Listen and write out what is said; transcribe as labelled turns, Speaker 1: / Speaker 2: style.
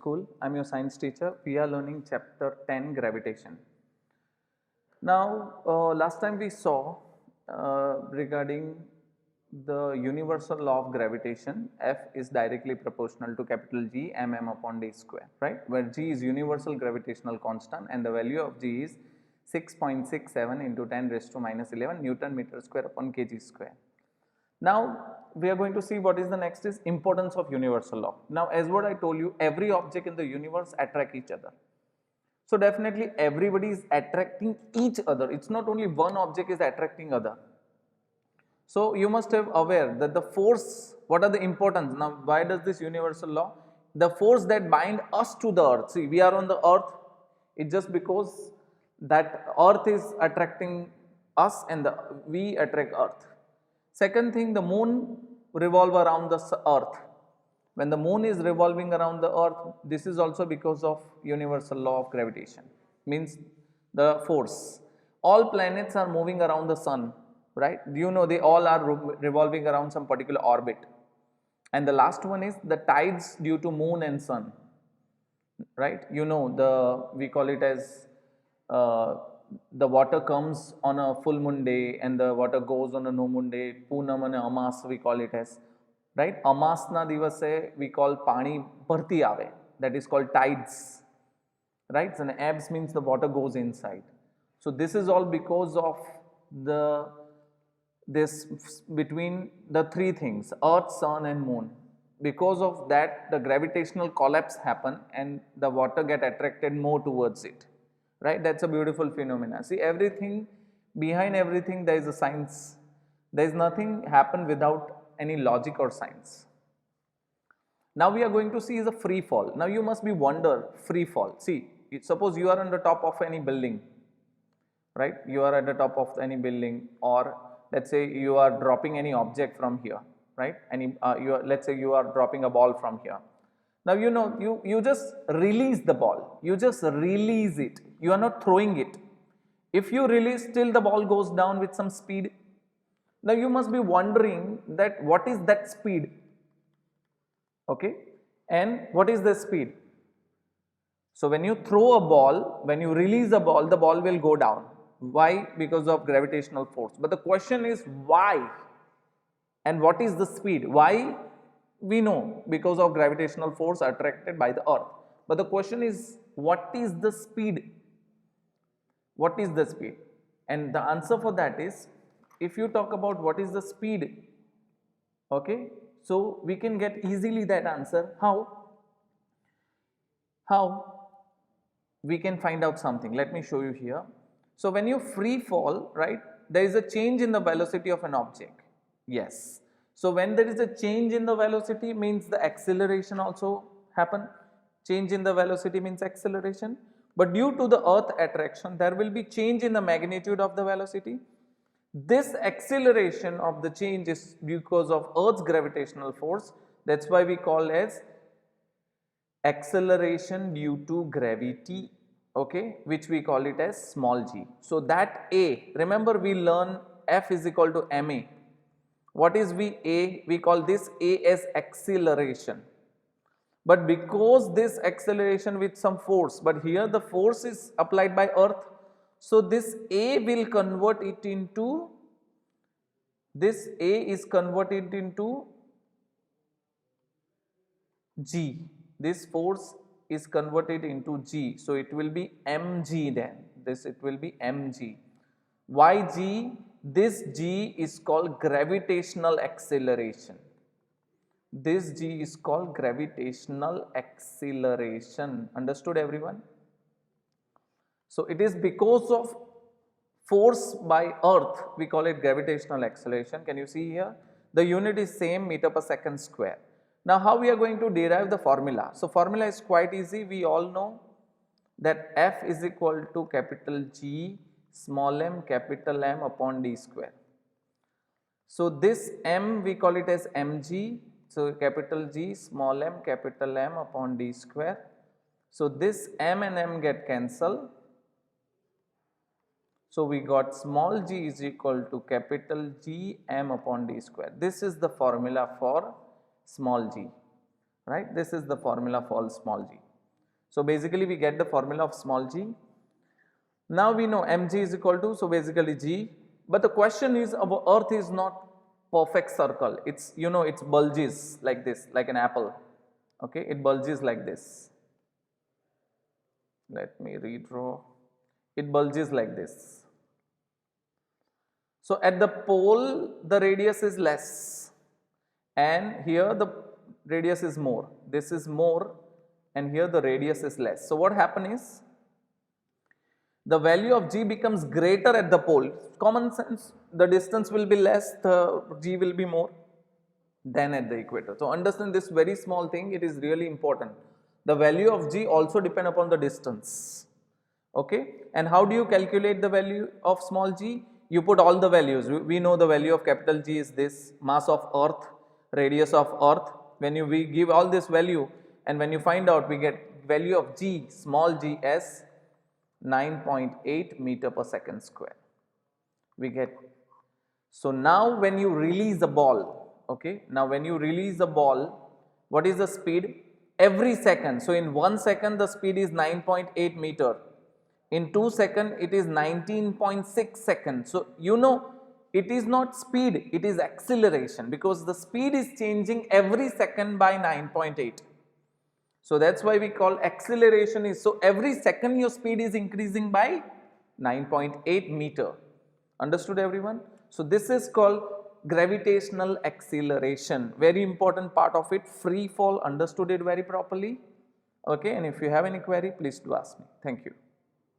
Speaker 1: School. I'm your science teacher. We are learning chapter 10, gravitation. Now, last time we saw regarding the universal law of gravitation, F is directly proportional to capital G mm upon d square, right, where G is universal gravitational constant and the value of G is 6.67 into 10 raised to minus 11 Newton meter square upon kg square. Now, we are going to see what is the next is importance of universal law. Now, as what I told you, every object in the universe attract each other. So, definitely everybody is attracting each other. It's not only one object is attracting other. So, you must have aware that the force, what are the importance? Now, why does this universal law? The force that bind us to the earth. See, we are on the earth. It's just because that earth is attracting us and we attract earth. Second thing, the moon revolve around the earth. When the moon is revolving around the earth, this is also because of universal law of gravitation, means the force. All planets are moving around the sun, right? You know they all are revolving around some particular orbit. And the last one is the tides due to moon and sun, right? You know, we call it as the water comes on a full moon day and the water goes on a no moon day. Poonam and Amas we call it as, right? Amas na divase we call pani bharti ave, that is called tides, right? And ebbs means the water goes inside. So this is all because of this between the three things, earth, sun and moon. Because of that, the gravitational collapse happen and the water get attracted more towards it, right? That's a beautiful phenomena. See, everything, behind everything there is a science. There is nothing happen without any logic or science. Now we are going to see is a free fall. Now you must be wonder, free fall. See, suppose you are on the top of any building, right? You are at the top of any building, or let's say you are dropping any object from here, right? Let's say you are dropping a ball from here. Now you know you just release the ball. You just release it. You are not throwing it. If you release, still the ball goes down with some speed. Now you must be wondering that what is that speed? Okay, and what is the speed? So when you throw a ball, when you release a ball, the ball will go down. Why? Because of gravitational force. But the question is why? And what is the speed? Why? We know because of gravitational force attracted by the earth. But the question is, what is the speed? What is the speed? And the answer for that is, if you talk about what is the speed, okay, so we can get easily that answer. How? How? We can find out something. Let me show you here. So when you free fall, right, there is a change in the velocity of an object. Yes. So when there is a change in the velocity, means the acceleration also happen. Change in the velocity means acceleration. But due to the earth attraction, there will be change in the magnitude of the velocity. This acceleration of the change is because of earth's gravitational force. That's why we call as acceleration due to gravity, okay, which we call it as small g. So that A, remember we learn F is equal to ma. What is A? We call this A as acceleration. But because this acceleration with some force, but here the force is applied by earth, so this A will convert it into, this A is converted into G. This force is converted into G. So it will be mg then. It will be mg. Why G? This G is called gravitational acceleration. This G is called gravitational acceleration. Understood everyone? So it is because of force by earth, we call it gravitational acceleration. Can you see here? The unit is same, meter per second square. Now how we are going to derive the formula? So formula is quite easy. We all know that F is equal to capital G small m capital M upon d square. So this m we call it as mg. So capital G small m capital M upon d square. So this m and m get cancelled. So we got small g is equal to capital G m upon d square. This is the formula for small g, right? This is the formula for small g. So basically we get the formula of small g. Now we know mg is equal to, so basically g, but the question is our earth is not perfect circle, it's it's bulges like this, like an apple, okay, it bulges like this. Let me redraw, it bulges like this. So at the pole the radius is less and here the radius is more, this is more and here the radius is less. So what happens is, the value of g becomes greater at the pole. Common sense, the distance will be less, the g will be more than at the equator. So understand this very small thing, it is really important. The value of g also depend upon the distance. Okay, and how do you calculate the value of small g? You put all the values. We know the value of capital G is this, mass of earth, radius of earth. When we give all this value and when you find out, we get value of g, small g as 9.8 meter per second square. We get. So now when you release a ball, okay, now when you release a ball, what is the speed? Every second. So in 1 second the speed is 9.8 meter. In 2 seconds it is 19.6 seconds. So it is not speed, it is acceleration, because the speed is changing every second by 9.8. So that's why we call acceleration is, so every second your speed is increasing by 9.8 meter. Understood everyone? So this is called gravitational acceleration. Very important part of it, free fall. Understood it very properly? Okay, and if you have any query, please do ask me. Thank you.